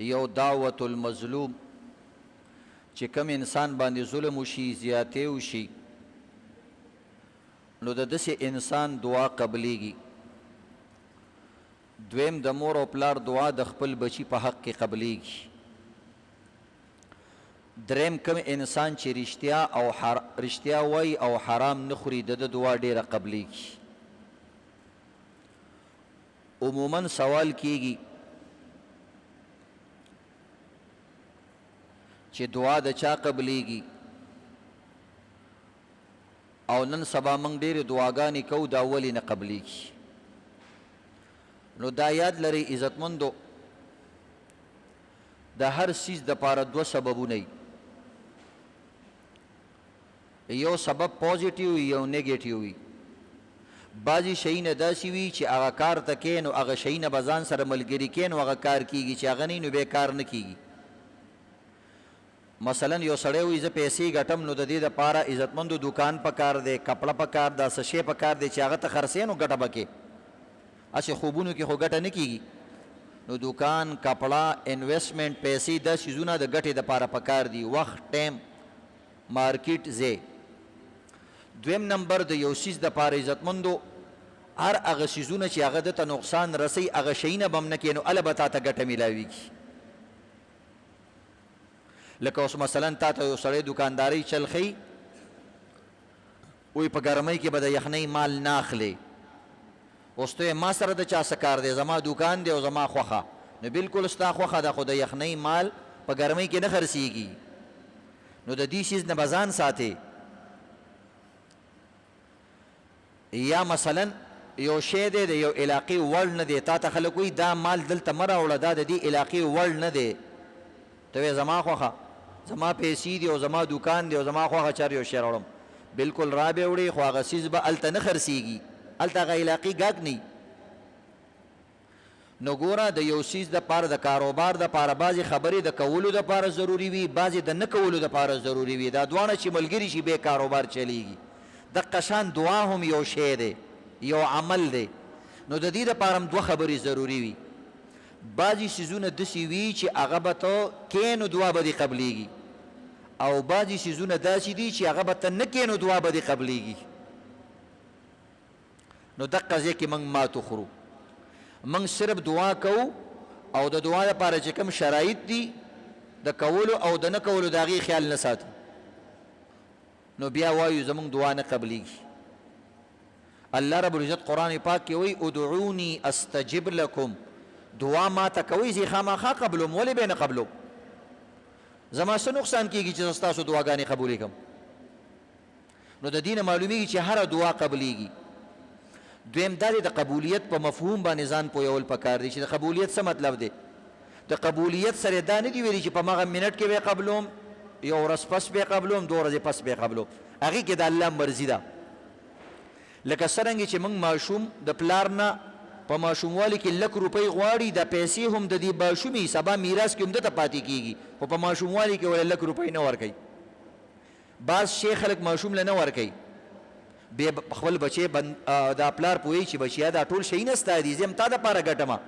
یو دعوت المظلوم چې کم انسان باندې ظلم وشي زیاتې وشي نو د داسې انسان دعا قبلیږي. دویم د مور او پلار دعا د خپل بچي په حق کې قبلیږي. دریم کم انسان چې رښتیا وایي او حرام نه خوري د دعا ډیره قبلیږي. عموما سوال کیږي چې دعا د چا قبلیږي او نن سبا موږ ډېرې دعاګانې کوو دا ولې نه قبلیږي. نو دا یاد لرئ عزتمندو د هر څیز دپاره دوه سببونه وي. یو سبب پوزیټیو وي یو نیګیټیو وي. بعضې شیونه داسې وي چې هغه کار ته کې نو هغه شیونه به ځان سره ملګري کې نو هغه کار کېږي چې هغه نه نو بیا کار نه کېږي. مثلا یو سړی وایي زه پیسې ګټم نو د دې دپاره عزتمندو دکان پکار دی کپړه پکار ده څه شی پکار دی چې هغه ته خرڅې نو ګټه به کې. هسې خوبونو کې خو ګټه نه کېږي. نو دکان کپړه انویسټمنټ پیسې دا څیزونه د ګټې دپاره پکار دي. وخت ټایم مارکیټ ځای. دویم نمبر د یو څیز دپاره عزتمندو هر هغه څیزونه چې هغه ده ته نقصان رسوي هغه شیونه به هم نه کوي نو هله به تا ته ګټه میلاویږي. لکه اوس مثلا تا ته یو سړی دکاندارۍ چل ښیي وایي په ګرمۍ کې به د یخنۍ مال نه اخلې. اوس ته ما سره د چا څه کار دی زما دکان دی او زما خوښه نو بلکل ستا خوښه ده خو د یخنۍ مال په ګرمۍ کې نه خرڅېږي. نو د دې څیز نه به ځان ساتې. یا مثلا یو شی دی د یو علاقې وړ نه دی تا ته خلک وایي دا مال دلته مه راوړه دا د دې علاقې وړ نه دی. ته وایې زما خوښه زما پیسې دي او زما دکان دی او زما خوښه چر یو شی راوړم بلکل را به وړې خو هغه څیز به هلته نه خرڅېږي هلته هغه علاقې ګاګ نه. نو ګوره د یو څیز دپاره د کاروبار دپاره بعضې خبرې د کولو دپاره ضروري وي بعضې د نه کولو دپاره ضروري وي. دا دواړه چې ملګري شي بیا کاروبار چلیږي. دقه شان دعا هم یو شی دی یو عمل دی. نو د دې دپاره هم دوه خبرې ضروري وي. بعضې څیزونه داسې وي چې هغه به ته کې نو دعا به دې قبلیږي او بعضې څیزونه داسې دي چې هغه به ته نه کې نو دعا به دې قبلیږي. نو دقه ځای کې موږ ماتو خورو. موږ صرف دعا کوو او د دعا لپاره چې کوم شرایط دي د کولو او د نه کولو د هغې خیال نه ساتو نو بیا وایو زموږ دعا نه قبلیږي. الله رب العزت قرآن پاک کې وایي ادعوني استجب لکم دعا ما ته کوئ زه خامخا قبلوم. ولې به نه قبلوم؟ زما څه نقصان کېږي چې زه ستاسو دعاګانې قبولې کړم؟ نو د دې نه معلومیږي چې هره دعا قبلیږي. دویم دا دی د قبولیت په مفهوم باندې ځان پویول پکار دی چې د قبولیت څه مطلب دی. د قبولیت سره دا نه دي ویلي چې په مغه منټ کې به قبلوم یو ورځ پس به قبلوم دو ورځې پس به قبلوم. هغې کې د الله مرضي ده. لکه څرنګې چې موږ ماشوم د پلار نه په ماشوموالي کې لک روپۍ غواړي دا پیسې هم د دې ماشومې سبا میراث کې هم دته پاتې کېږي خو په ماشوموالي کې ولې لک روپۍ نه ورکوي. بعض شی خلک ماشوم له نه ورکوي بیا خپل بچی دا پلار پوهوي چې بچیا دا ټول شیونه ستا دي زه هم تا دپاره ګټمه.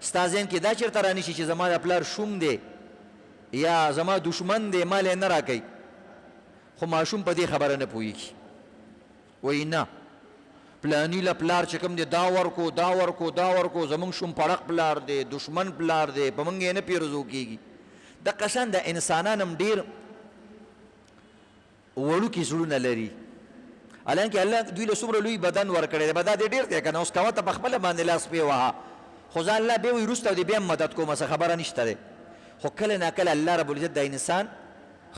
ستا ذهن کې دا چېرته رانشي چې زما د پلار شوم دی یا زما دشمن دی مال یې نه راکوي. خو ماشوم په دې خبره نه پوهېږي. وایي نه پلانی له پلار چې کوم دی دا ورکو دا ورکو دا ورکو زمونږ شوم پړق پلار دی دشمن پلار دی په موږ یې نه پیرزو کېږي. دقه شان د انسانان هم ډېر وړوکي زړونه لري حالانکه الله دوی له څومره لوی بدن ورکړی دی بدن دې ډېر دی که نه اوس کوه ته په خپله باندې لاس پې وهه خو ځه الله بیا وایي وروسته دې بیا هم مدد کومه څه خبره نشته دی. خو کله ناکله الله رب العزت د انسان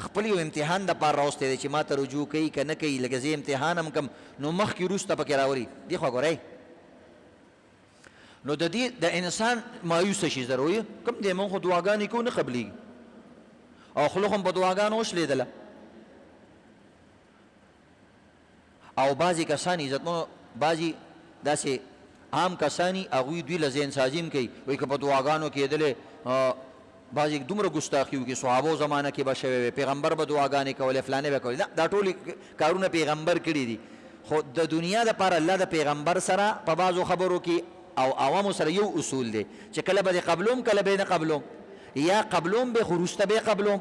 خپل یو امتحان دپاره راوستی دی چې ما ته رجوع کوي که نه کوي لکه زه امتحان هم کم نو مخکې وروسته پکې راولي دې خوا ګورئ. نو د دې د انسان مایوسه شي زر وایي کوم دی مونږ خو دعاګانې کوو نه قبلیږي او خلق هم په دعاګانو وشلېدله. او بعضې کسان عزتمنو بعضې داسې عام کسانی هغوی دوی له ذهن سازي هم کوي وایي که په دعاګانو کېدلې بعضې دومره ګستاخي وکړي صحابو زمانه کې به شوی وی پیغمبر به دعاګانې کولې فلانې به کولې دا ټول کارونه پیغمبر کړي دي. خو د دنیا دپاره الله د پیغمبر سره په بعضو خبرو کې او عوامو سره یو اصول دی چې کله به دې قبلوم کله به یې نه قبلوم. یا قبلوم به خو وروسته به قبلوم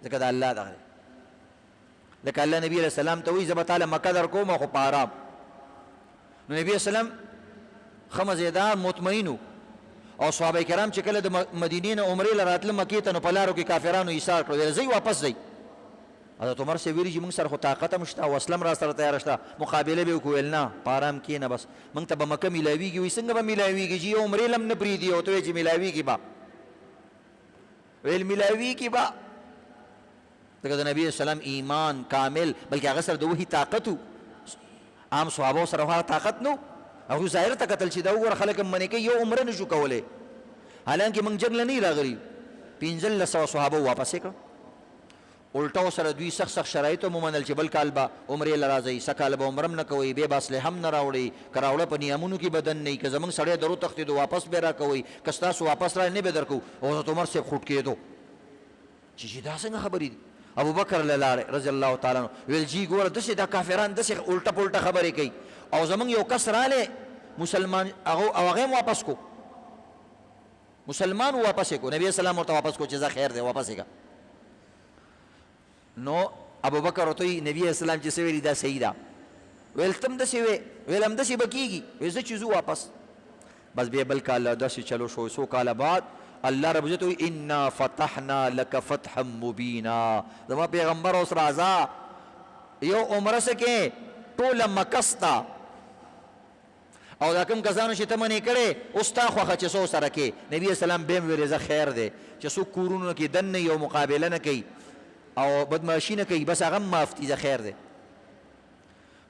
ځکه د الله دغه لکه الله نبی علیه السلام ته وایي زه به تاله مکه در کوم خو په آرام نو نبی علیه السلام ښه مزېدار مطمئن او صحابه کرام چې کله د مدینې نه عمرې له راتله مکې ته نو په لارو کې کافرانو ایثار کړو ځئ واپس ځئ حضرت عمر سے ویلي چې موږ سره خو طاقت هم شته او اسلم را سره تیاره شته مقابله به وکړو ویل نه په آرام کښېنه بس موږ ته به مکه میلاویږي وایي څنګه به میلاویږي چې یو عمرې له هم نه پرېږدي او ته وایې چې میلاویږي به ویل میلاویږي به ځکه د نبي اسلام ایمان کامل بلکې هغه سره د وحي طاقت و عام صحابو سره هغه طاقت نو هغوی ظاهر ته کتل چې دا وګوره خلک هم منې کوي یو عمره نه شو کولی حالانکې موږ جنګ له نه راغلي 1500 صحابو واپس یې کړ الټا سره دوی سخت سخت شرایط هم ومنل چې بل کال به عمرې له راځئ څه کال به عمره هم نه کوئ بیا به اسلحه هم نه راوړئ که راوړه په نیامونو کې بدن نه وي که زموږ سړی درو تښتېدو واپس به راکوئ که ستاسو واپس را نه به درکوو حضرت عمر صاحب خوټ کېدو چې دا څنګه خبرې دي ابو بکر له لارې رضی الله تعالی عنه ویل جی ګوره داسې دا کافران داسې الټه پلټه خبرې کوي او زموږ یو کس رالی مسلمان هغه هم واپس کو مسلمان واپس کو نبی اسلام ورته واپس کو چې ځه خیر دی واپس یې نو ابو بکر ورته وایي نبی اسلام چې څه ویلي دا صحیح ده ویل ته هم داسې وې ویل همداسې به کېږي ویل زه چې ځو واپس بس بیا بل کال داسې چلو شو څو کاله بعد الله رب عزت وی انا فتحنا لك فتحا مبینا زما پیغمبر اوس راځه یو عمره سکے ټوله مکستا او دا کوم کسانو چې ته منې کړې اوس تا خوښه چې څو سره کې نبي اسلام بیا هم ویلې زه خیر دی چې څوک کورونو کې دن نه یو مقابله نه کوي او بدماشي نه کوي بس هغه هم معاف دي زه خیر دی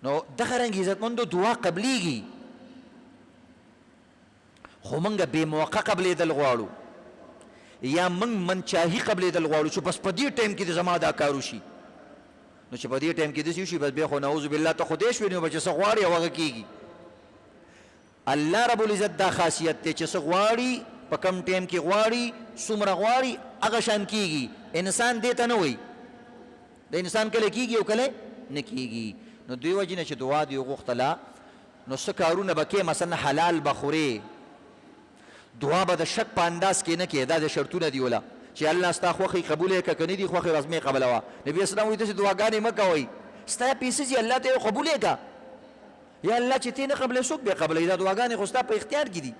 نو دغه رنګ عزتمندو دعا قبلیږي خو موږ بې موقع قبلېدل غواړو یا من منچاهي قبلېدل غواړو چې بس په دې ټایم کې د زما دا کار وشي نو چې په دې ټایم کې داسې وشي بس بیا خو نعوذ بالله ته خدای شوې نو به چې څه غواړي او هغه کېږي الله رب العزت دا خاصیت دی چې څه غواړي په کم ټایم کې غواړي څومره غواړي هغه شان کېږي انسان دې ته نه وایي د انسان کله کېږي او کله نه کېږي نو دوی وجې نه چې دعا دې وغوښتله نو څه کارونه به کې مثلا حلال به خورې دعا به د شک په انداز کې نه کې دا د شرطونه دی ولا چې الله ستا خوښې قبول یې که که نه دي خوښې رزمې قبلوه نبي اسلام وایي داسې دعاګانې مه کوئ ستا پیسې چې الله ته یې قبول یې که یا الله چې تی نه قبلې څوک بیا قبلوي دا دعاګانې خو ستا په اختیار کې دي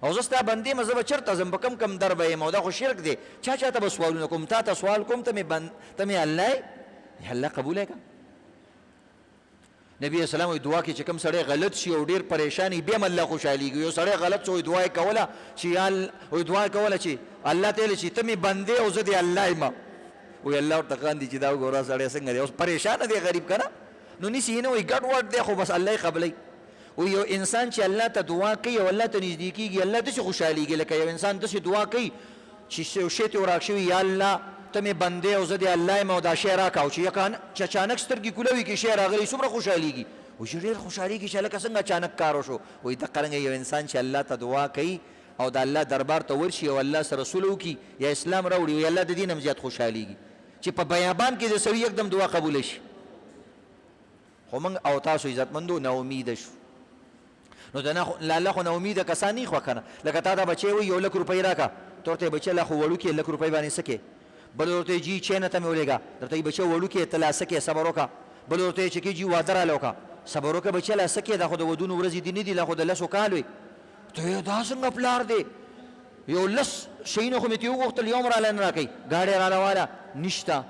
او زه ستا بندې یم زه به چېرته ځم په کم کم در به یم او دا خو شرک دی چا چاته به سوالونه کوم تا ته سوال کوم ته مې الله یې الله قبول یې که نبی اسلام وی دعا کې چې کوم سړی غلط شي او ډیر پریشانی بیا هم الله خوشحالیږي یو سړی غلط شو دعا یې کوله چې دعا یې کوله چې الله تعالی چې ته مې بندې او زه دې الله یم وی الله ورته خاندي چې دا وګوره سړی څنګه دی اوس پریشانه دی غریب که نه نو نیسي نه وایي ګډ وډ دی خو بس الله یې قبلوي و یو انسان چې الله ته دعا کوي او الله ته نږدې کېږي الله داسې خوشحالیږي لکه یو انسان داسې دعا کوي چې یو شی ته ورک شوي یا الله ته مې بندې او زه د الله یم او دا شی راکړه او چې اچانک سترګې کوله وي کې شی راغلی څومره خوشحالېږي وایي چې ډېر خوشحالېږي چې هلکه څنګه اچانک کار وشو وایي دقه رنګه یو انسان چې الله ته دعا کوي او د الله دربار ته ورشي او الله سره سوله وکړي یا اسلام راوړي وایي الله د دې نه هم زیات خوشحالېږي چې په بیابان کې د سړي یکدم دعا قبوله شي خو موږ او تاسو عزتمندو ناامیده شو نو د الله خو ناامیده کسان نه خو که نه لکه تا دا بچی وایي 1 لک روپۍ راکړه ته ورته یې بچی لا خو وړوکې 1 لک روپۍ باندې څه کې بل ورته جی چینه ته مې ولېږه درته یې بچی وړوکې ته لا څه کې صبر وکړه بل ورته چې کې جی واده راله وکړه صبر وکړه بچی لا څه کې دا خو د ودونو ورځې دي نه دي لا خو د 10 کال وي ته دا څنګه پلار دی یو 10 شیونه خو مې ترې وغوښتل یو هم راله نه راکوي ګاډی راله واله نشته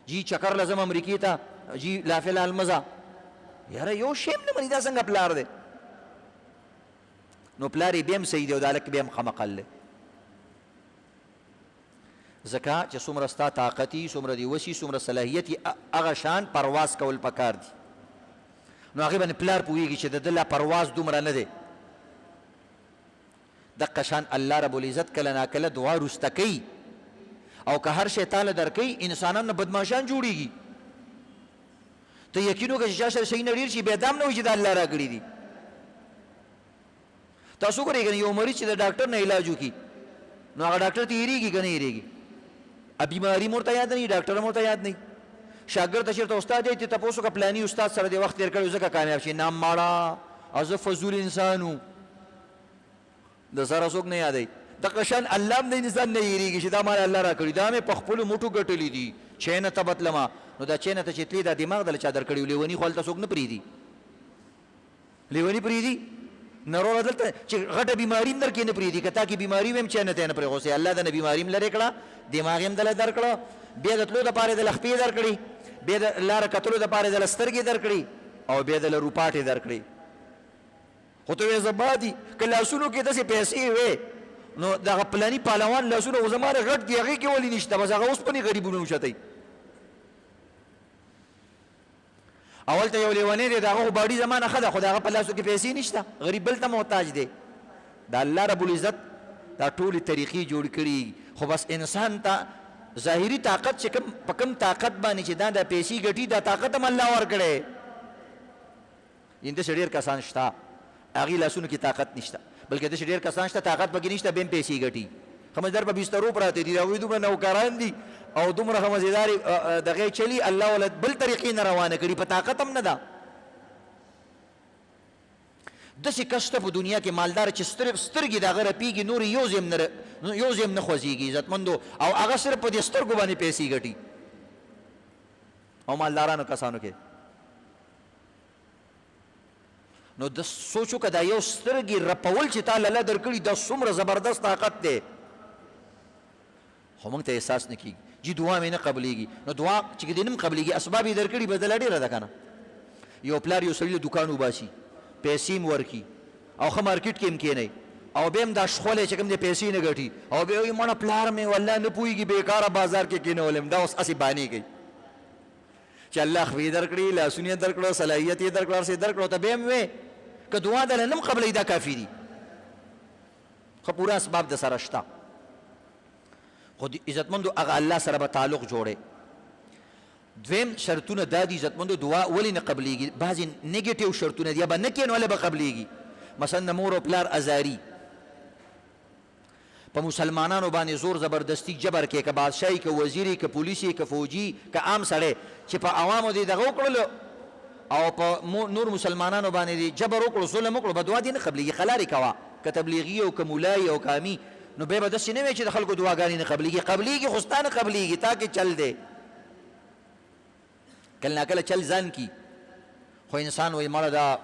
جی چکر لزم امریکې ته جی لا فی الحال مزه یاره یو شی هم نه مني دا څنګه پلار دی نو پلار یې بیا هم صحیح دی او دا هلک بیا هم خمقل دی ځکه چې څومره ستا طاقتي څومره دې وسي څومره صلاحیت هغه شان پرواز کول پکار دي نو هغې باندې پلار پوهېږي چې د ده لا پرواز دومره نه دی دقه شان الله رب العزت کله ناکله دعا رسته کوي او که هر شی تاله درکوي انسانان نه بدماشان جوړېږي ته یقین وکړه چې چا سره صحیح نه ډېر شي بیا دا هم نه وایي چې دا الله راکړي دي تاسو وګورئ که یو مریض چې د ډاکټر نه علاج وکړي نو هغه ډاکټر ته هېرېږي که نه هېرېږي بیماري مو ورته یاد نه وي ډاکټر هم ورته یاد نه وي شاګرد ته چېرته استاد دی ته تپوس وکړه پلاني استاد سره دې وخت تېر کړی ځکه کامیاب شي نام ماړه او زه فضول انسان و د سره څوک نه یادوي دغه شان الله هم د انسان نه یېرېږي چې دا مال الله را کړي، دا مې په خپلو مټو ګټلي دي، چینه ته بتلمه. نو دا چینه ته چې تلې دا دماغ دله چا در کړي، لیوني خو هلته څوک نه پرېږدي، لیوني پرېږدي نروره دلته چې غټه بیماري هم در کې نه پرېږدي. که تا کې بیماري وي هم چینه ته یې نه پرېغوسې. الله دنه بیماري هم لرې کړه، دماغ هم دله در کړه، بیا د تلو دپاره یې دله خپې در کړي، بیا د لاره کتلو دپاره یې دله سترګې در کړي، او بیا دله روپاټې در کړي. خو ته وایې زما دي که لاسونو کې داسې پیسې وې نو دغه پلاني پهلوان لاسونه خو زما غټ دي، هغې کې ولې نشته؟ بس هغه اوسپنې غریبونه اوچتوي. اول ته یو لیونی دی، د هغه خو باډي زما نه ښه ده، خو د هغه په لاسو کې پیسې نشته، غریب بل ته محتاج دی. د الله رب العزت دا ټولې طریقې جوړ کړي، خو بس انسان ته ظاهري طاقت چې په کوم طاقت باندې چې دا پیسې ګټي، دا طاقت هم الله ورکړی. داسې ډېر کسان شته هغې لاسونو کې طاقت نشته، بلکې داسې ډېر کسان شته طاقت پکې نشته، بیا هم پیسې ګټي. ښه په بسترو پراته دي، د هغوی دومره نوکران دي او دومره ښه مزېدارې دغې چلي، الله وله بل طریقې نه روانه کړي، په طاقت هم نه ده. داسې کس شته په دنیا کې مالدار چې سترګې د هغه رپېږي، نور یو ځای هم نه خوځېږي عزتمندو، او هغه صرف په دې سترګو باندې پیسې ګټي. او مالدارانو کسانو کې نو د سوچو که دا یو سترګې رپول چې تا الله درکړي دا څومره زبردست طاقت دی، خو موږ ته احساس نه کېږي. جي دعا مې نه قبلېږي. نو دعا چې دې نه قبلېږي اسباب یې درکړي بدله ډېره ده که نه. یو پلار یو سړي له دوکان وباسي، پیسې م ورکړي او ښه مارکېټ کې م کښېنئ، او بیا هم دا شخولی چې کوم دی پیسې نه ګټي، او بیا وایي مړه پلار مې والله نه پوهېږي بېکاره بازار کې کښېنولم. دا اوس هسې بانې کوي چې الله خپې درکړي، لاسونه یې درکړه، صلاحیت یې درکړه، هر څه یې درکړه، ته بیا هم وې که دعا دله نه م قبلوي دا کافي دي. ښه پوره اسباب د سره شته، خو عزتمندو هغه الله سره به تعلق جوړی. دویم شرطونه دا دي عزتمندو دعا ولې نه قبلېږي، بعضې نیګیټیو شرطونه دي، یا به نه کښېنو ولې به قبلېږي. مثلا د مور او پلار ازاري، په مسلمانانو باندې زور زبردستی جبر کې، که بادشاهي که وزیري که پولیسي که فوجي که عام سړی چې په عوامو دې دغه وکړلو او په نور مسلمانانو باندې دې جبر وکړو، ظلم وکړو، به دعا دې نه قبلېږي. خلارې کوه، که تبلیغي او که ملایي او که امي، نو بیا به داسې نه وایي چې د خلکو دعاګانې نه قبلېږي. قبلېږي خو ستا نه قبلېږي، تا کې چل دی. کله ناکله چل ځان کی، خو انسان وایي مړه دا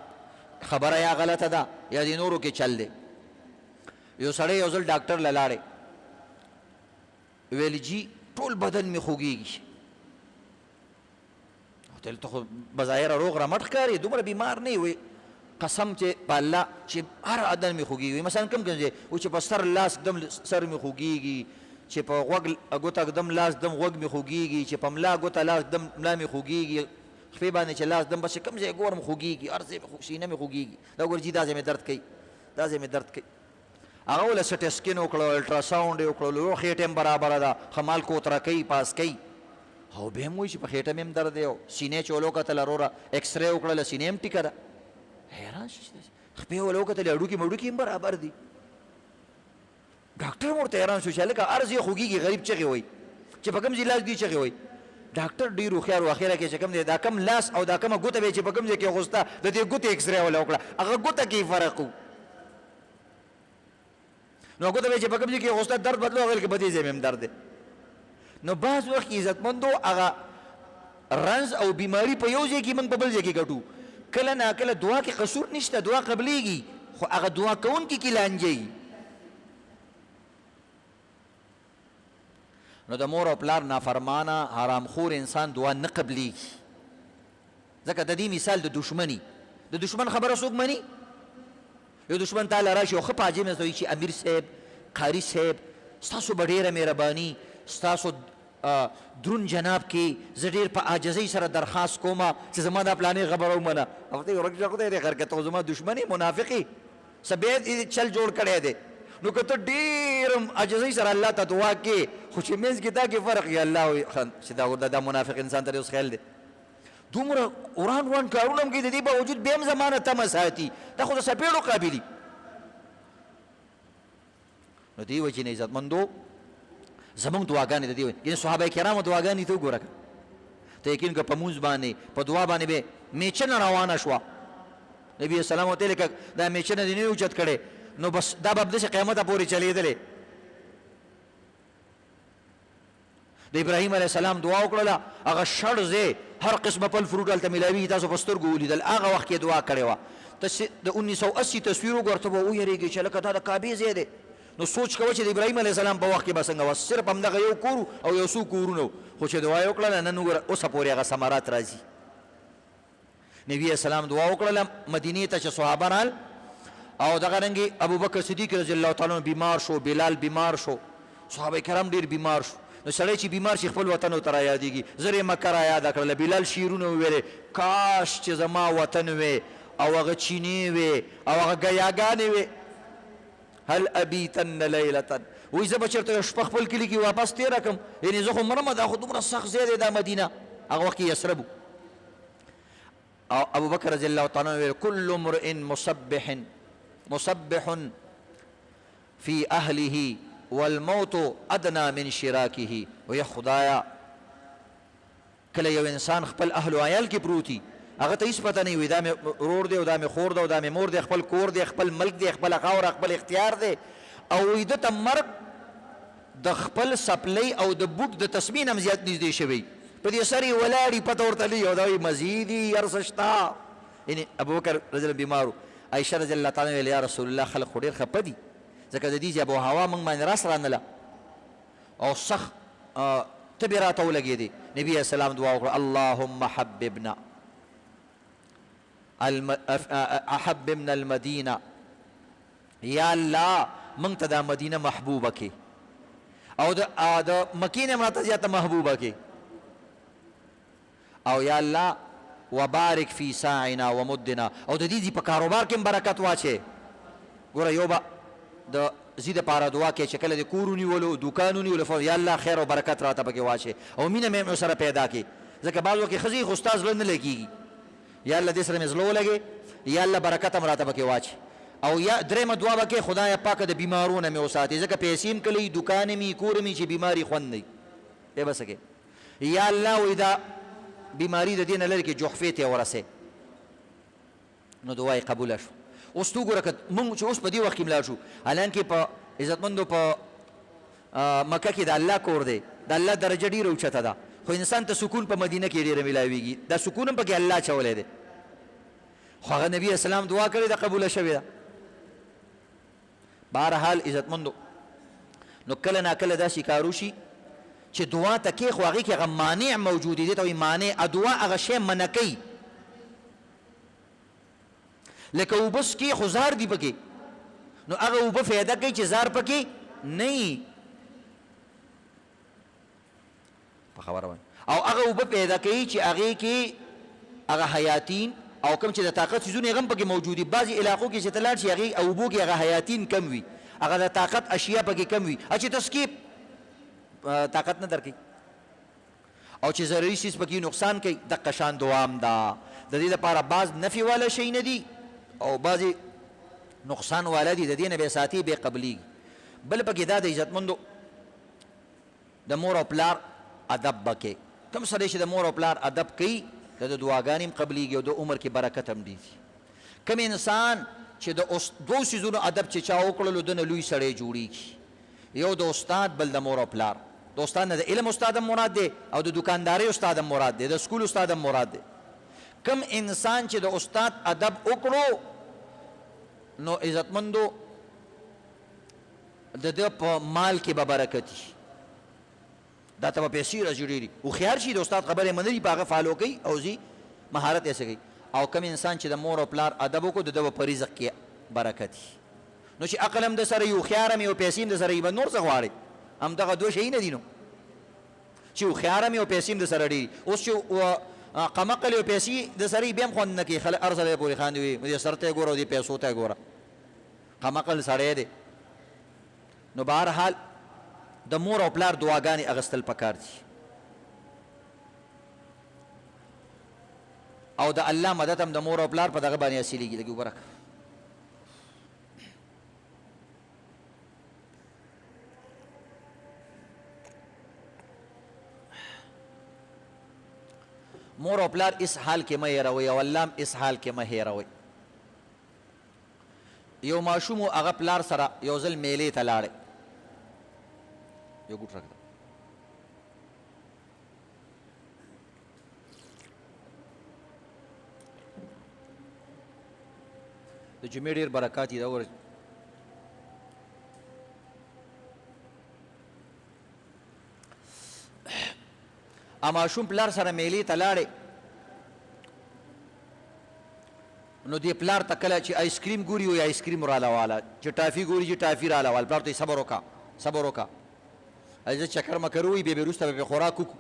خبره یا غلطه ده یا د نورو کې چل دی. یو سړی یو ځل ډاکټر له لاړې، ویل جي ټول بدن مې خوږېږي. دلته خو بظاهره روغ رمټ ښکاري، دومره بیمار نه وي، قسم چې په الله چې هر بدن مې خوږېږي. مثلا کوم ځای و چې په سر لاس دم سر مې خوږېږي، چې په غوږ ګوته دم لاس دم غوږ مې خوږېږي، چې په ملا ګوته لاس دم ملا مې خوږېږي، خپې باندې چې لاس دم بس کوم ځای ګورم خوږېږي، هر ځای سینه مې خوږېږي. دا ګوره جي دا ځای مې درد کوي، دا ځای مې درد کوي. هغه ول سټ سکین وکړو، الټراساونډ یې وکړو، یو خېټه هم برابره ده، خمال کوتره کوي، پاس کوي، او بیا هم وایي چې په خېټه مې هم درد دی، او سینې چې ولو کتل وروره ایکس رې وکړله سینې هم ټیکه ده. حیران شي خپې ولو کتل هډوکي مډوکي هم برابر دي. ډاکټر هم ورته حیران شو چې هلکه هر ځای خوږېږي، غریب چغې وایي چې په کوم ځای لاس دي چغې وایي. ډاکټر ډېر هوښیار و، اخره کې چې کوم دی دا کم لاس او دا کومه ګوته به چې په کوم ځای کې اغوسته، د دې ګوتې ایکس رې وله وکړه، هغه ګوته کې فرق و. نو ګوته به چې په کوم ځای کې اغوسته درد بدلو، هغه کې په دې ځای مې هم درد دی. نو بعض وخت عزتمندو هغه رنځ او بیماري په یو ځای کې موږ په بل ځای کې ګټو. کله ناکله دعا کې قصور نشته، دعا قبلېږي، خو هغه دعا کوونکي کې لانجه. نو د مور او پلار نافرمانه حرامخور انسان دعا نه قبلېږي. ځکه د دې مثال د دشمني، د دشمن خبره څوک مني؟ یو دشمن تعالی راشي او ښه په عجیب نظر وایي چې امیر صاحب، قاري صاحب، ستاسو به ډېره مهرباني، ستاسو درون جناب کې زه ډېر په عاجزۍ سره درخواست کومه چې زما دا پلانې خبره ومنه. او ته ورک شه خدای دې خیر کړه، ته زما دشمن یې، منافق یې، څه بیا چل جوړ کړی دی. نو که ته ډېر عاجزۍ سره الله ته دعا کې، خو چې منځ کې دا کې فرق یې الله وایي چې دا منافق انسان ته اوس خیال دی. دومره وران وران کارونه هم کوي، د دې باوجود بیا هم زما نه تمه ساتي، دا خو د څپېړو قابلي. نو دې وجې نه عزتمندو زمونږ دعاګانې د دې وجې، یعنې صحابه کرامو دعاګانې ته وګوره، ته یقین که په مونځ باندې په دعا باندې به میچنه روانه شوه، نبي اسلام ورته ویل که دا میچنه دې نه اوچت کړې نو بس دا به همداسې قیامته پورې چلېدلې. د ابراهیم علیه السلام دعا وکړله هغه شړ ځای هر قسمه پل فروټ هلته میلاویږي تاسو په سترګو ولیدل هغه وخت کې دعا کړې وه د 1980 تصویر وګوره ته به ویرېږې چې لکه دا د کعبې ځای دی نو سوچ کوه چې د ابراهیم علیه السلام په وخت کې به څنګه وه صرف همدغه یو کور او یو څو کورونه خو چې دعا یې وکړله نن وګوره اوسه پورې هغه ثمرات راځي نبي علیه السلام دعا وکړله مدینې ته چې صحابه رال او دغه رنګې ابوبکر صدیق رضی الله تعالی عنه بیمار شو بلال بیمار شو صحابه کرام ډېر بیمار شو نو سړی چې بیمار شي خپل وطن ته رایادېږي زر یې مکه رایاده کړله بلال شعرونه وویلې کاش چې زما وطن وې او هغه چینې وې او هغه ګیاګانې وې هل ابیتن لیلتن وایي زه به چېرته یو شپه خپل کلي کې واپس تېره کړم یعنې زه خو مرمه دا خو دومره سخت ځای دی دا مدینه هغه وخت کې یثرب او ابوبکر رضی الله تعالی عنه ویل کل امرئ مسبح فی اهله والموت ادنا من شراکه ویا خدایا کله یو انسان خپل اهل و عیال کې پروتي هغه ته هیڅ پته نه وي دا مې ورور دی او دا مې خور ده او دا مې مور دی خپل کور دی خپل ملک دی خپله خاوره خپل اختیار دی او وایي ده ته مرګ د خپل سپلی او د بوټ د تسبیح نه هم زیات نږدې شوی په دې سر یې ولاړي پته ورته لګي او دا وایي مزید یې هر څه شته یعنې ابوبکر رضی الله بیمار و عایشه رضی الله تعالی ویل یا رسول الله خلک خو ډېر خفه دي ځکه د دې چې ابو هوا موږ باندې راس رانله او سخت تبې راته ولګېدې نبي علیه السلام دعا وکړه اللهم حببنا احببنا المدینه یا الله موږ ته دا مدینه محبوبه کې او د مکې نه مراته زیاته محبوبه کې او یا الله وبارک فی ساعنا ومدنا او د دې په کاروبار کې برکت واچې ګوره یو به د زی دپاره دعا کې چې کله د کور ونیولو دوکان ونیولو یا الله خیر او برکت راته پکې واچې او مینه مې سره پیدا کړي ځکه بعض وخت ښځې خو ستا زړه نه لګېږي یا الله دې سره مې زړه ولګې یا الله برکت هم راته پکې واچې او یا درېیمه دعا به کې خدایه پاکه د بیمارو نه مې وساتې ځکه پیسې هم کلی دوکان مې کور مې چې بیماري خوند نه وي به څه کې یا الله وایي دا بیماری د دې نه لرې کې جحفې ته یې ورسې نو دعا یې قبوله شو اوس تو ګوره که موږ چې اوس په دې وخت کې ملاړ شو حالانکې په عزتمندو په مکه کې د الله کور دی د الله درجه ډېره اوچته ده خو انسان ته سکون په مدینه کې ډېره میلاویږي دا سکون هم پکې الله چولی دی خو هغه نبي اسلام دعا کړې ده قبوله شوې ده بهرحال عزتمندو نو کله ناکله داسې کار وشي چې دعا ته کې خو هغې کې هغه مانع موجود دی ته وایي مانع دعا هغه شی منع کوي لکه اوبه څکې خو زار دي پکې نو هغه اوبه فایده کوي چې زار پکې نه وي په خبره باندې او هغه اوبه پیدا کوي چې هغې کې هغه حیاتین او کوم چې د طاقت څیزونه یې هم پکې موجود دي بعضې علاقو کې چې ته لاړ شي هغې اوبو کې هغه حیاتین کم وي هغه د طاقت اشیا پکې کم وي چې ته څکې طاقت نه درکوي او چې ضروري څیز پکې نقصان کوي دقه شان دعا هم ده د دې لپاره بعض نفي والا شی نه دي او بعضې نقصان والا دي د دې نه بې ساتي بې قبلیږي بل پکې دا د عزتمندو د مور او پلار ادب به کې کوم سړی چې د مور او پلار ادب کوي د دعاګانې هم قبلیږي او د عمر کې برکت هم دی کوم انسان چې د دوو څیزونو ادب چې چا وکړلو د نه لوی سړی جوړیږي یو د استاد بل د مور او پلار د استاد نه د علم استاد هم مراد دی او د دکاندارۍ استاد هم مراد دی د سکول استاد هم مراد دی کم انسان چې د استاد ادب وکړو نو عزتمندو د ده په مال کې به برکت شي دا ته به پیسې راځي ډېرې هوښیار شي د استاد خبرې منلي په هغه فالو کوي او ځي مهارت یې څه کوي او کم انسان چې د مور او پلار ادب وکړو د ده به په رزق کې برکت شي نو چې عقل هم د سره وي هوښیار هم وي او پیسې هم د سره وي به نور څه غواړې همدغه دوه شی نه دي نو چې هوښیار هم وي او پیسې هم د سره ډېري اوس چې قمقل او پیسې د سړی بیا هم خوند نه کوي خلک هر سړی پورې خاندي وي دې سر ته یې ګوره او دې پیسو ته یې ګوره قمقل سړی دی نو بهرحال د مور او پلار دعاګانې اخیستل پکار دي او د الله مدد هم د مور او پلار په دغه باندې حاصلېږي لږ وبره مور او پلار اس حال کې مه هېروئ او الله هم اس حال کې مه هېروئ یو ماشوم و هغه پلار سره یو ځل میلې ته لاړی یو ګوټ راکړه د جمعې ډېر برکات دي دا ورځ ماشوم پلار سره میلې ته لاړې نو دې پلار ته کله چې آیس کریم ګوري وایي آیس کریم راله واله چې ټافي ګوري چې ټافي راله واله پلار ته یې صبر وکړه صبر وکړه زه چکر مکر وایي بیا به وروسته به خوراک وکړو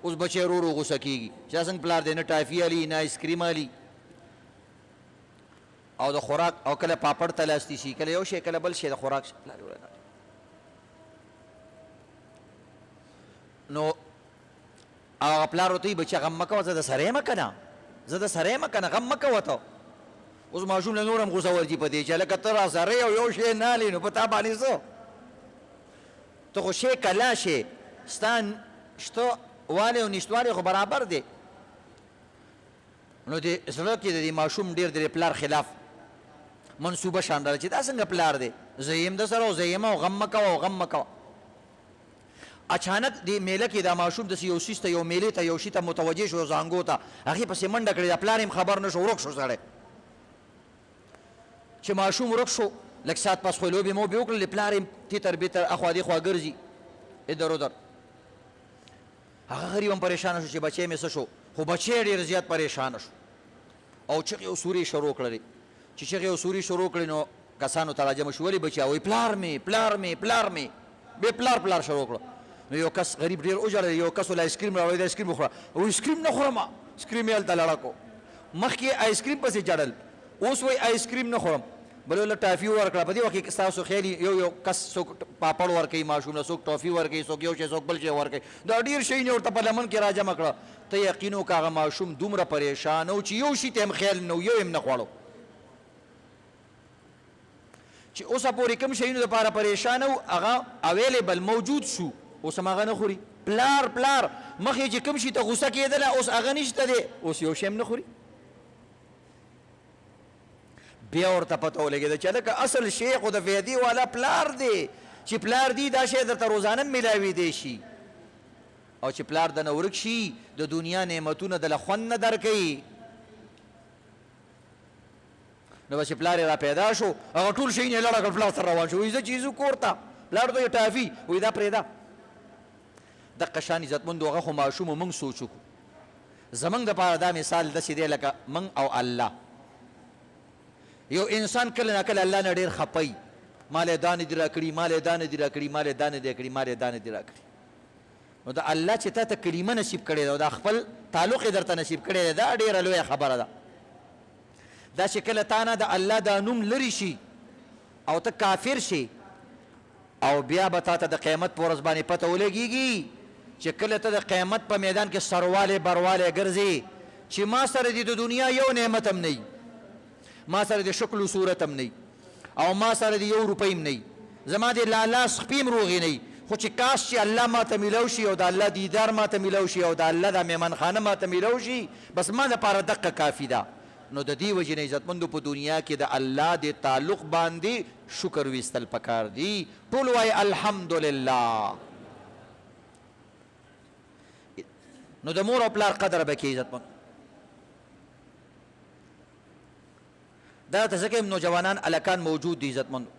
اوس بچی ورو ورو غوسه کېږي چې دا څنګه پلار دی نه ټافي الي نه آیس کریم الي او د خوراک او کله پاپړ ته لاستي شي کله یو شی کله بل شی د خوراک شي پلار یې نو هغه پلار ورته وایي بچیه غم مه کوه زه د سره یم که نه زه د سره یم که نه غم مه کوه ته اوس ماشوم له نور هم غوسه ورځي په دې چې هلکه ته را سره یې او یو شی نه الې نو په تا باندې څه ته خو شی کلا شی ستا شته والی او نشتوالی خو برابر دی نو د زړه کې د دې ماشوم ډېر د پلار خلاف منصوبه شانداره چې دا څنګه پلار دی زه یم د سره او زه یم او غم مه کوه او غم مه کوه اچانک دې میله کې دا ماشوم داسې یو څیز ته یو میلې ته یو شي ته متوجه شو زانګو ته هغې پسې منډه کړې دا پلار یې خبر نه شو ورک شو سړی چې ماشوم ورک شو لږ ساعت پس خو یې لوبې موبې وکړلې پلار یې تیتر بیتر اخوا دې خوا ګرځي ادر ودر هغه غریب هم پریشانه شو چې بچی مې څه شو خو بچی ډېر زیات پریشانه شو او چغې او سورې شروع کړلې چې چغې او سورې شروع کړې نو کسانو ته راجمع شو ولې بچیا وایي پلار مې پلار مې پلار مې بې پلار پلار شروع کړه نو یو کس غریب ډېر وژړل یو کس ول آیس کریم راوړی د آیس کریم وخوره وایي آیس کریم نه خورم آیس کریم یې هلته لړه کو مخکې آیس کریم پسې جړل اوس وایي آیس کریم نه خورم بل له ټافي ورکړه په دې وخت کې ستاسو خیال یو کس څوک پاپړ ورکوي ماشوم له څوک ټافي ورکوي څوک یو شی څوک بل شی ورکوي دا ډېر شی نه ورته په لمن کې راجمع کړه ته یقین وکړه هغه ماشوم دومره پریشان و چې یو شي ته هم خیال نه و یو یې هم نه خوړو چې اوسه پورې کوم شیونو دپاره پریشانه و هغه اویلیبل موجود شو اوس هم هغه نه خوري پلار پلار مخکې چې کوم شي ته غوسه کېدله اوس هغه نشته دی اوس یو شی هم نه خوري بیا ورته پته ولګېده چې هلکه اصل شی خو د فیدې والا پلار دی چې پلار دی دا شی درته روزانه میلاویدی شي او چې پلار د نه ورک شي د دنیا نعمتونه دله خوند نه درکوي نو بس چې پلار یې را پیدا شو هغه ټول شیونه یې لړه کړ پلار سره روان شو وایي زه چې ځو کور ته پلار ته یې ټافي وایي دا پرېږده دقه شان عزتمندو هغه خو ماشوم و موږ سوچ وکړو زموږ دپاره دا مثال داسې دی لکه موږ او الله یو انسان کله نه کله الله نه ډېر خپی مال یې دا نه دي راکړي مال یې دا نه دي راکړي مال یې دا نه دی کړي مال یې دا نه دي راکړي نو د الله چې تا ته کلمه نصیب کړې ده او دا خپل تعلق یې درته نصیب کړی دی دا ډېره لویه خبره ده دا چې کله تا نه د الله دا نوم لرې شي او ته کافر شي او بیا به تا ته د قیامت په ورځ باندې پته ولګېږي چې کله ته د قیامت په میدان کې سروالی بروالی ګرځې چې ما سره دې د دنیا یو نعمت هم نه ما سره د شکل و صورت هم نه او ما سره د یو روپۍ هم نه زما د لالاس خپې هم روغې نه خو چې کاش چې الله ما ته میلاو شي او د الله دیدار ما ته میلاو شي او د الله دا میمنخانه ما ته میلاو شي بس ما دپاره دقه کافي ده نو د دې وجې نه عزتمندو په دنیا کې د الله د تعلق باندې شکر ویستل پکار دي ټول وایي الحمدلله نو د مور او پلار قدر به کوي عزتمند دا ته ځکه نوجوانان الکان موجود دي عزتمندو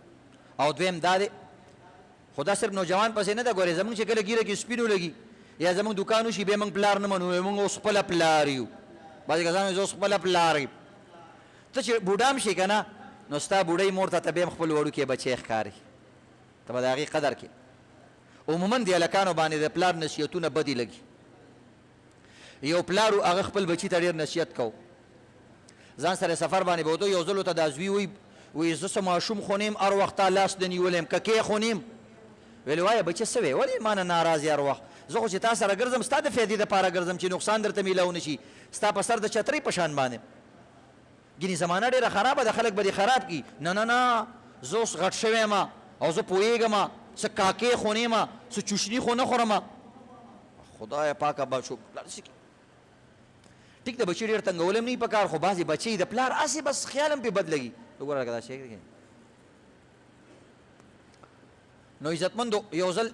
او دویم دا دی خدا صرف نوجوان پسې نه ده ګورې زموږ چې کله ګیره کې سپینو لګي یا زموږ دکان وشي بیا موږ پلار نه منو موږ اوس خپله پلار یو بعضې کسان وایي زه اوس خپله پلار یم ته چې بوډام شي که نه نو ستا بوډۍ مور ته بیا هم خپل وړوکی بچی ښکاري ته به د هغې قدر کې عموما د هلکانو باندې د پلار نصیحتونه بدې لګي یو پلار هغه خپل بچي ته ډېر نصیحت کو ځان سره سفر باندې به وته یو ځل ورته دا زوی وایي زه څه ماشوم خو نه یم هر وخت تا لاس د نیولی یم ککې خو نه یم ویلې وایه بچه څه وی ولې ما نه ناراض هر وخت زه خو چې تا سره ګرځم ستا د فایدې دپاره ګرځم چې نقصان درته میلاو نه شي ستا په سر د چترۍ په شان باندې ګینې زمانه ډېره خرابه ده خلک به دې خراب کړي نه نه نه زه اوس غټ شوی یم او زه پوهېږم څه کاکې خو نه یم څه چوشني خو نه خورم خدای پاکه بچو پلار څه ټیک ده بچي ډېر تنګول هم نه په کار خو بعضې بچی د پلار هسې بس خیال هم پې بد لګي وګوره لکه دا شی نو عزتمندو یو ځل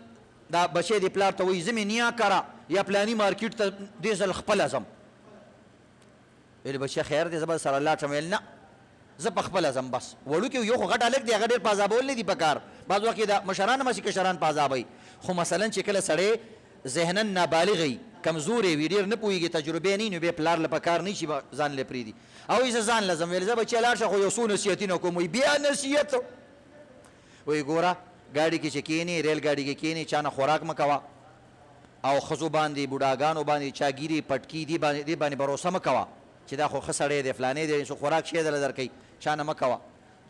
دا بچی د پلار ته وایي زه مې نیا کره یا پلاني مارکیټ ته دې ځل خپله ځم ویلې بچیه خیر دی زه به سره لاړ شم ویل نه زه په خپله ځم بس وړوکي یو خو غټ هلک دی هغه ډېر پازابول نه دي په کار بعض وخت د مشران هم هسې کشران پازابوي خو مثلا چې کله سړی ذهنا نابالغ وي کمزوری وي ډېر نه پوهېږي تجربې نه وي نو بیا پلار له په کار نه شي ځان له پرېږدي او وایي زه ځان له ځم ویل زه بچیه لاړ شه خو یو څو نصیحتونه کوم وایي بیا نصیحت وایي ګوره ګاډي کې چې کښېنې ریل ګاډي کې کښېنې چا نه خوراک مه کوه او ښځو باندې بوډاګانو باندې چاګیرې پټکي دې باندې بروسه مه کوه چې دا خو ښه سړی دی فلانی دی چې خوراک شی دله درکوي چا نه مه کوه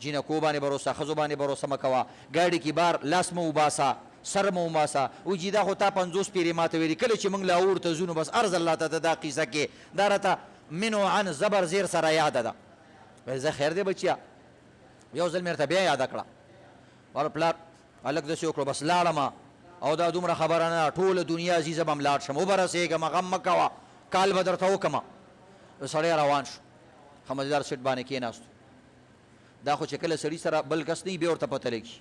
جینکو باندې بروسه ښځو باندې بروسه مه کوه ګاډي کې بار لاس مه وباسه سر مو ماسا و جی دا خو تا 50 پیری ماته ویلي کله چې موږ لاهور ته ځو نو بس عرض الله ته دا قیصه کې دا راته منو عن زبر زیر سره یاده ده ویل زه خیر دی بچیا یو ځل مې ورته بیا یاده کړه واره پلار هلک داسې وکړو بس لاړم او دا دومره خبره نه ټوله دنیا زی زه به م لاړ شم وبرسېږم غم مه کوه کال به درته وکړمه سړی روان شو ښه مزیدار سیټ باندې کېناستو دا خو چې کله سړي سره بل کس نه وي بیا ورته پته لګي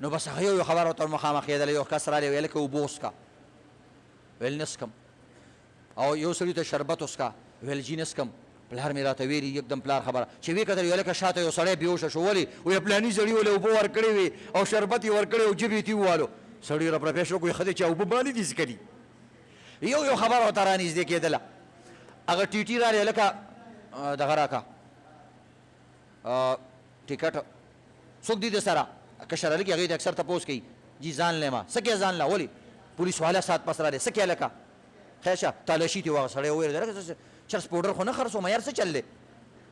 نو بس هغه یو خبره ورته مخامخېدله یو کس رالی ویل که اوبه وڅښه ویل نه څښم او یو سړي ته شربت وڅښه ویل جي نه څښم پلار مې راته ویلي یکدم پلار خبره چې ویې کتل ویل که شاته یو سړی بېهوشه شو ولې ویل پلاني سړي ولې اوبه ورکړې وې او شربت یې ورکړی او جب یې تې ووالو سړي راپرپېښ وکړو ښه دی چې اوبه باندې دي څښلي یو خبره ورته رانږدې کېدله هغه ټي ټي رالی لکه دغه راکه ټکټ څوک دي د سره کشر هلک هغې ته اکثر تپوس کوي جي ځان لیما څه کې ځان له ولې پولیس والا سات پس رالی څه کې هلکه خیر شه تالاشي تې واغه سړی وویل لکه چرس پوډر خو نه خرڅوم یار څه چل دی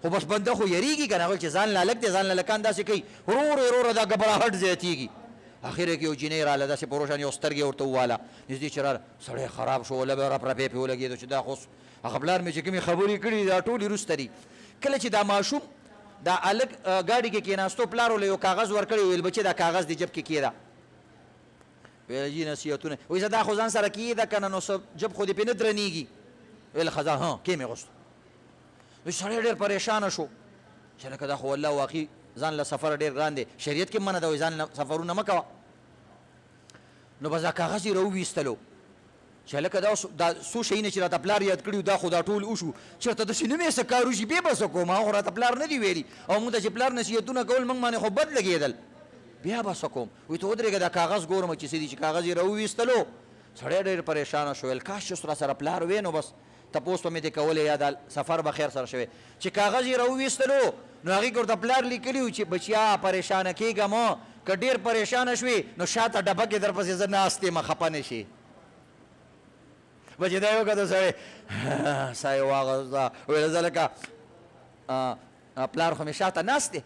خو بس بنده خو یریږي که نه هغوی چې ځان له هلک دی ځان له هلکان داسې کوي وروره دا ګبراهټ زیاتېږي اخر کې یو جینۍ راله داسې په روشن یو سترګې ورته وواله نږدې چې راله سړی خراب شو وله به رپرپې پې ولګېدو چې دا خو هغه پلار مې چې کومې خبرې کړي دا ټولې وروسته دي کله چې دا ماشوم دا الګ ګاډي کې کېناستو پلار له یو کاغذ ورکړی ویل بچې دا کاغذ دې جب کې کېده ویل جي نصیحتونه وایي زه دا خو ځان سره کېده که نه نو جب خو دې پې نه درنېږي ویل ښه ځه کې مې غوښتو وایي سړی ډېر پریشانه شو چې لکه دا خو والله واقعي ځان له سفر ډېر ګران دی شریعت کې منع ده وایي ځان له سفرونه مه کوه نو بس دا کاغذ یې راوویستلو چې هلکه دا څو شیونه چې راته پلار یاد کړي دا خو دا ټول وشو چېرته داسې نه مې څه کار وشي بیا به څه کوم هغه خو راته پلار نه دي ویلي او موږ ته چې پلار نصیحتونه کول موږ باندې خو بد لګېدل بیا به څه کوم وایي ته ودرېږه دا کاغذ ګورم چې څه دي چې کاغذ یې راوویستلو سړی ډېر پریشانه شو ویل کاش چې را سره پلار وی نو بس تپوس به مې دې کولی یا دا سفر به خیر سره شوی چې کاغذ یې راوویستلو نو هغې کې ورته پلار لیکلي و چې بچیا پریشانه کېږه مه که ډېر پریشانه شوې نو شاته ډبه کې درپسې زه ناست یم خفه نه شي بچې دا یې وکتل سړی ساه یې واغسته ویل زه لکه پلار خو مې شاته ناست دی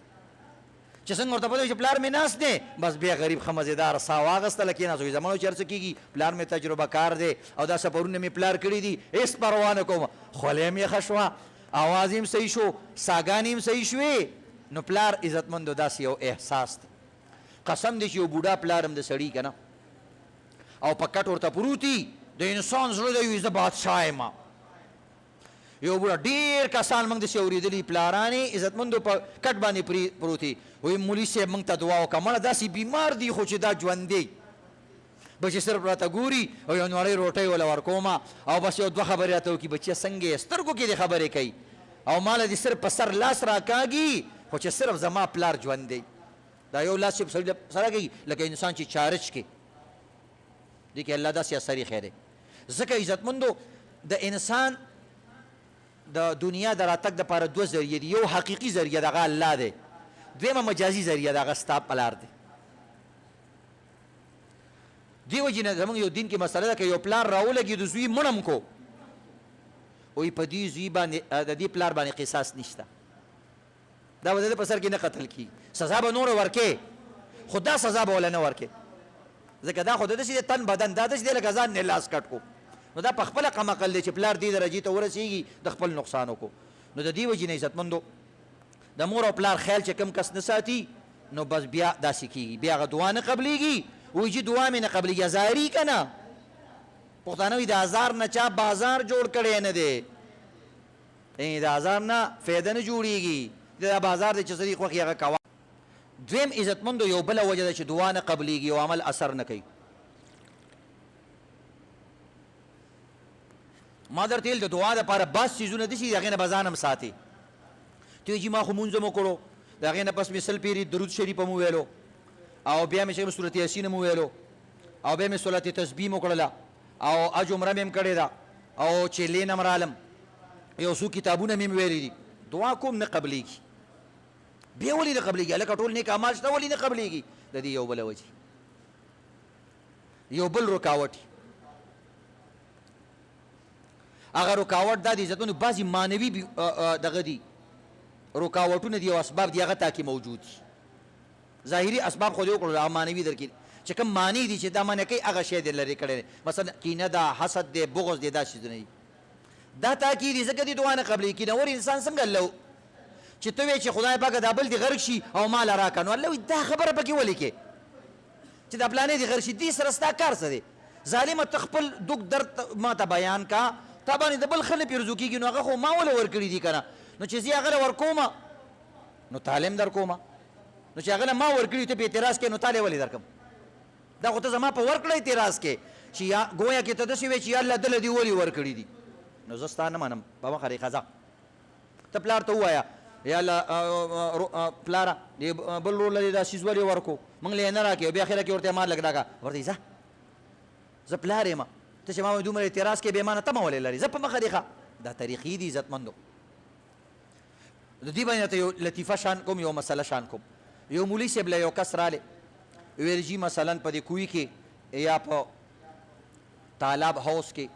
چې څنګه ورته پته چې پلار مې ناست دی بس بیا غریب ښه مزېدار ساه واغستله کېناست وایي زما نو چې هر څه کېږي پلار مې تجربه کار دی او دا سفرونه مې پلار کړي دي هېڅ پروا نه کوم خولۍ هم یخه شوه اواز هم صحیح شو ساګانې هم صحیح شوې نو پلار عزتمندو داسې یو احساس دی قسم دی چې یو بوډا پلار هم د سړي که نه او په کټ ورته پروتي د انسان زړه دی وایي زه بادشاه یم یو بوډا ډېر کسان موږ داسې اورېدلي پلارانې عزتمندو په کټ باندې پروتي وایي مولي صاحب موږ ته دعا وکړه مړه داسې بیمار دی خو چې دا ژوندی بچې صرف راته ګوري او یو نړۍ روټۍ وله ورکومه او بس یو دوه خبرې راته وکړي بچیه څنګه یې سترګو کې دې خبرې کوي او ماله دې صرف په سر لاس راکاږي خو چې صرف زما پلار ژوندی دا یو لاس چې سړي سره کوي لکه انسان چې چارج کې دې کې الله داسې اثر ایښی دی ځکه عزتمندو د انسان د دنیا د راتګ دپاره دوه ذریعې دي یو حقیقي ذریعه دغه الله دی دویمه مجازي ذریعه د هغه ستا پلار دی دې وجې نه زموږ یو دین کې مسله ده که یو پلار راولګېدو زوی مړم کو وایي په دې زوی باندې د دې پلار باندې قصاص نشته دا به د ده په سر کې نه قتل کېږي سزا به نوره ورکې خو دا سزا به وله نه ورکې ځکه دا خو د داسې د تن بدن دا داسې دی لکه ځان نه لاس کټ کو نو دا په خپله قمقل دی چې پلار دې درجې ته ورسېږي د خپل نقصان وکړو نو د دې وجې نه عزتمندو د مور او پلار خیال چې کم کس نه ساتي نو بس بیا داسې کېږي بیا هغه دعا نه قبلېږي وایي چې دعا مې نه قبلېږي ازاري که نه پښتانه وایي د ازار نه چا بازار جوړ کړی نه دی د ازار نه فایده نه جوړېږي دا بازار دی چې څه دي خوښ یې هغه کوه دویم عزتمندو یو بله وجه ده چې دعا نه قبلېږي او عمل اثر نه کوي ما درته ویل د دعا دپاره بس څیزونه دي چې د هغې نه به ځان هم ساتي ته وایي چې ما خو مونځ هم وکړو د هغې نه پس مې سل پیرې درود شریف هم وویلو او بیا مې چې صورت یاسین هم وویلو او بیا مې صلات تسبیح هم وکړله او اج عمره مې هم کړې ده او چې لین هم رالم یو څو کتابونه مې ویلي دي دعا کوم نه قبلېږي بیا ولې نه قبلېږي هلکه ټول نیک اعمال شته ولې نه قبلېږي د دې یو بله وجې یو بل رکاوټ هغه رکاوټ دا دي عزتمنو بعضې معنوي دغه دي رکاوټونه دي او اسباب دي هغه تا کې موجود دي ظاهري اسباب خو دې وکړو هغه معنوي در کې چې کوم معنی دي چې دا معنی کوي هغه شی دې لرې کړی دی مثلا کینه ده حسد دی بغض دی دا شیزونه دي دا تاکید دي ځکه دې دعا نه قبلېږي کینهور انسان څنګه الله چې ته وایې چې خدای پاکه دا بل دې غرق شي او مال راکړه نو الله وایي دا خبره پکې ولې کې چې دا پلانې دې غرق شي دې سره ستا کار څه دی ظالمه ته خپل دک درد ما ته بیان کا تا باندې د بل ښه نه پیرزو کېږي نو هغه خو ما ولې ورکړي دي که نه نو چې زه هغه له ورکومه نو تعلیم در کومه نو چې هغه له ما ورکړي ته په اعتراض کې نو تا له ولې درکم دا خو ته زما په ورکړه اعتراض کې چې یا گویا کې ته داسې وایې چې یا الله دله دې ولې ورکړي دي نو زه ستا نه منم په مخه ریښه ځه ته پلار ته ووایه یا الله پلاره دې بل ورور له دې دا څیز ولې ورکو موږ له یې نه راکړې بیا اخره کې ورته مال لږ راکړه ورته ځه زه پلار یم ته چې ما دومره اعتراض کې بې مانه تمه ولې لري زه په مخه ریښه دا طریقې دي عزتمندو د دې باندې ته یو لطیفه شان کوم یو مسله شان کوم یو مولوي صاحب له یو کس رالی ویل جي مثلا په دې کوی کې یا په تالاب هاوس کې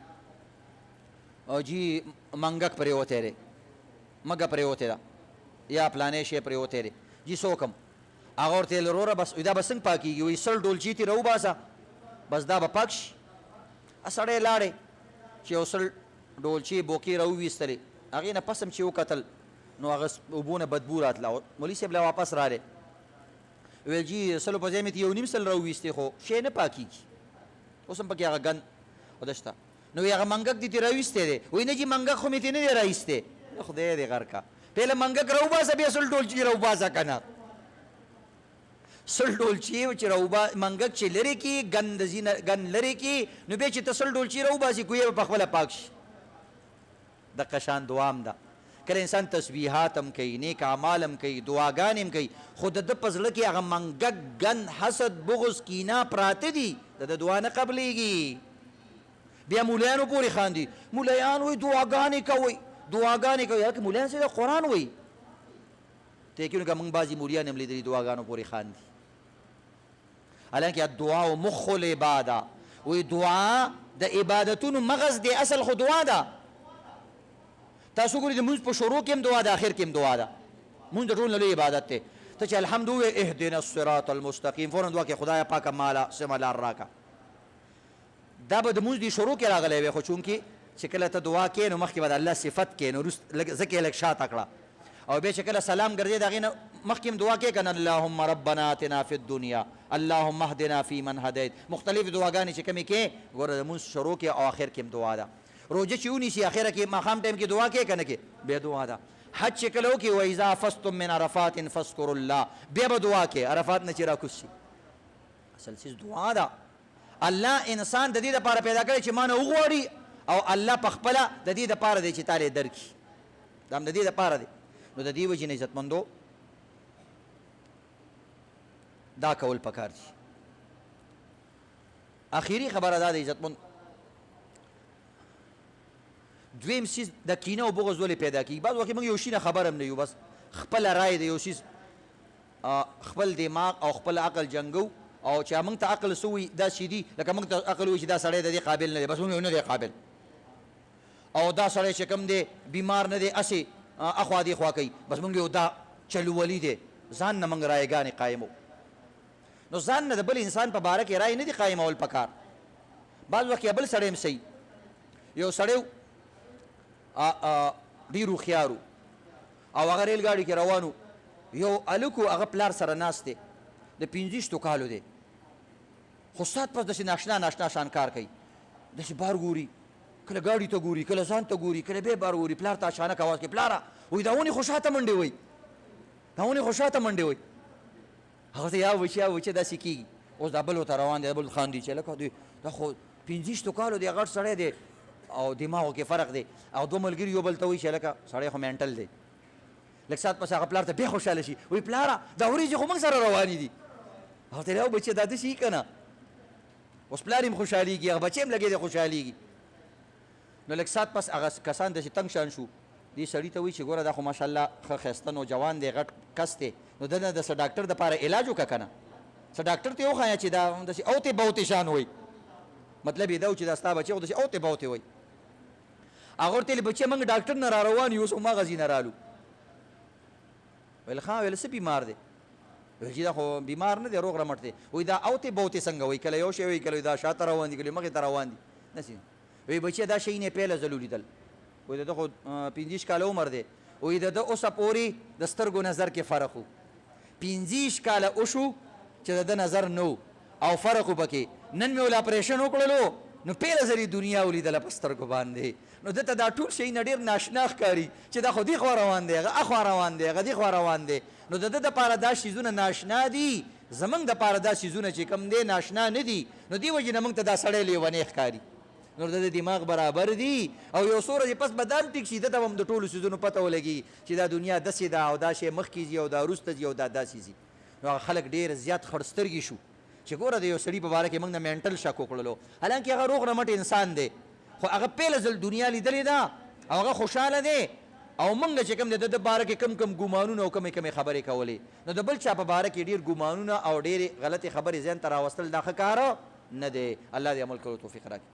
او جي منګک پرېوتی دی مګه پرېوتې ده یا پلانې شی پرېوتی دی جي څوک هم هغه ورته ویل وروره بس دا به څنګه پاکېږي وایي سل ډولچي ترې راوباسه بس دا به پاک شي سړی لاړې چې یو سل ډولچې بوکې راوویستلې هغې نه پس هم چې وکتل نو هغه اوبو نه بدبو راتله مولوي صاحب له واپس رالی ویل جي سلو په ځای مې یو نیم سل راوویستې خو شی نه پاکېږي اوس هم پکې هغه ګند خو شته نو وایي هغه منګک دې ترې راویستی دی وایي نه جي منګک خو مې ترې نه دی راایستی خدای دې غر کا پهله منګک راوباسه بیا سل ډولچي راوباسه که نه سل ډولچي چې منګک چې لرې کړي ګند لرې کړي نو بیا چې ته سل ډولچي راوباسي کوی به پخپله پاک شي دقه شان دعا هم ده کله انسان تسبیحات هم کوي نیک اعمال هم کوي دعاګانې هم کوي خو د ده په زړه کې هغه منګک ګند حسد بغض کینه پراته دي د ده دعا نه قبلیږي بیا مولیانو پورې خاندي مولیان وایي دعاګانې کوئ دعاګانې کوي هلکه مولیان سره قرآن وایي ته یقینو که موږ بعضې مولیان هم لیدلي دعاګانو پورې خاندي حالانکه الدعاء مخ العباده وایي دعا د عبادتونو مغز دی اصل خو دعا ده تاسو ګورئ د مونځ په شروع کې هم دعا ده اخر کې هم دعا ده مونځ د ټولو نه لوی عبادت دی ته چې الحمد ووایې اهدنا الصراط المستقیم فورا دعا کې خدایه پاکه ماله سمه لار راکړه دا به د مونځ د شروع کې راغلی وی خو چونکې چې کله ته دعا کې نو مخکې به د الله صفت کې نو ځکه یې لږ شاته کړه او بیا چې کله سلام ګرځې د هغې نه مخکې هم دعا کې که نه اللهم ربنا اتنا فی الدنیا اللهم اهدنا فی من هدیت مختلف دعاګانې چې کومې کې ګوره د مونځ شروع کې او آخر کې هم دعا ده روجه چې ونیسي اخره کې ماښام ټایم کې دعا کې که نه کې بیا دعا ده حج چې کله وکړي واذا افضتم من عرفات فاذکروا الله بیا به دعا کې عرفات نه چې راکوز شي اصل چیز دعا ده الله انسان د دې دپاره پیدا کړی چې ما نه وغواړي او الله په خپله د دې دپاره دی چې تاله یې درکړي دا هم د دې دپاره دی نو د دې وجې نه عزتمندو دا کول پکار دي اخیری خبره دا د عزتمند دویم چیز د کینه او بغض ولې پیدا کېږي بعض وخت موږ یو شي نه خبر هم نه یو بس خپله رایې د یو چیز خپل دماغ او خپل عقل جنګو او چې موږ ته عقل څه وایي دا شي دي لکه موږ ته عقل وایي چې دا سړی د دې قابل نه دی بس موږ نه دی قابل او دا سړی چې کوم دی بیمار نه دی هسې اخوا دې خوا کوي بس موږ یو دا چلولي دی ځان نه موږ رایګانې قایمو نو ځان نه د بل انسان په باره کې رایې نه دي قایمول پکار بعض وخت بل سړی هم صحیح یو سړی ډېر هوښیارو او هغه ریل ګاډي کې روانو یو هلک هغه پلار سره ناست دی د 50 کالو دی خو سات پس داسې ناشنا ناشنا شان کار کوي داسې بار ګوري کله ګاډي ته ګوري کله ځان ته ګوري کله بیا بار ګوري پلار ته اچانک اواز کوي پلاره وایي دا ونې خو شاته منډې وایي دا ونې خو شاته منډې وایي هغه ته یا وایي چې داسې کېږي اوس دا بل ورته روان دی دا بل خاندي چې لکه دا خو 50 کالو دی غټ سړی دی او دماغو کې فرق دی او دوه ملګري یو بل ته وایي چې لکه سړی خو مینټل دی لږ ساعت پس هغه پلار ته بیا خوشحاله شي وایي پلاره دا وریجې خو موږ سره روانې دي هغه ته بچیه دا داسې یي که نه اوس پلار هم خوشحالېږي هغه بچی هم لګې دی خوشحالېږي نو لږ ساعت پس هغه کسان داسې تنګ شان شو دې سړي ته وایي چې ګوره دا خو ماشاءالله ښه ښایسته نوجوان دی غټ کس دی نو ده نه د څه ډاکټر دپاره علاج وکړه که نه څه ډاکټر ته یې وښایه چې دا داسې اوتې بوتې شان وایي مطلب یې دا و چې دا ستا بچی خو داسې اوتې بوتې وایي هغه ورته ویلې بچیه موږ ډاکټر نه را روان یو اوس هماغسې نه رالو ویل ښه ویل څه بیمار دی ویل چې دا خو بیمار نه دی روغ رمټ دی وایي دا اوتې بوتې څنګه وایي کله یو شی وایي کله دا شاته روان دي کله مخې ته روان دي داسې وایي بچیه دا شی نه پهله ځل ولیدل وایي د ده خو 25 کاله عمر دی وایي د ده اوسه پورې د سترګو نظر کې فرق و 25 کاله وشو چې د ده نظر نه و او فرق و پکې نن مې ول اپریشن وکړلو نو پهله ځل دنیا ولیدله په سترګو باندې نو ده ته دا ټول شی نه ډېر ناشنا ښکاري چې دا خو دې خوا روان دی هغه اخوا روان دی هغه دې خوا روان دی نو د ده دپاره دا شیزونه ناشنا دي زمونږ دپاره دا شیزونه چې کوم دی ناشنا نه دي نو دې وجې نه موږ ته دا سړی لیونی ښکاري نو د دماغ برابر دي او یو څو ورځې پس به دا هم ټیک شي ده ته هم د ټولو څیزونو پته ولګي چې دا دنیا داسې ده او دا شی مخکې ځي او دا وروسته ځي او دا داسې ځي نو هغه خلک ډېر زیات خړسترګي شو چې ګوره د یو سړي په باره کې موږ نه مینټل شک وکړلو حالانکې هغه روغ رمټ انسان دی خو هغه پهله ځل دنیا لیدلې ده او هغه خوشحاله دی او موږ چې کوم د ده د باره کې کم کم ګمانونه او کمې کمې خبرې کولې نو د بل چا په باره کې ډېر ګمانونه او ډېرې غلطې خبرې ذهن ته راوستل دا ښه کار نه دی الله دې عمل کولو توفیق راکړي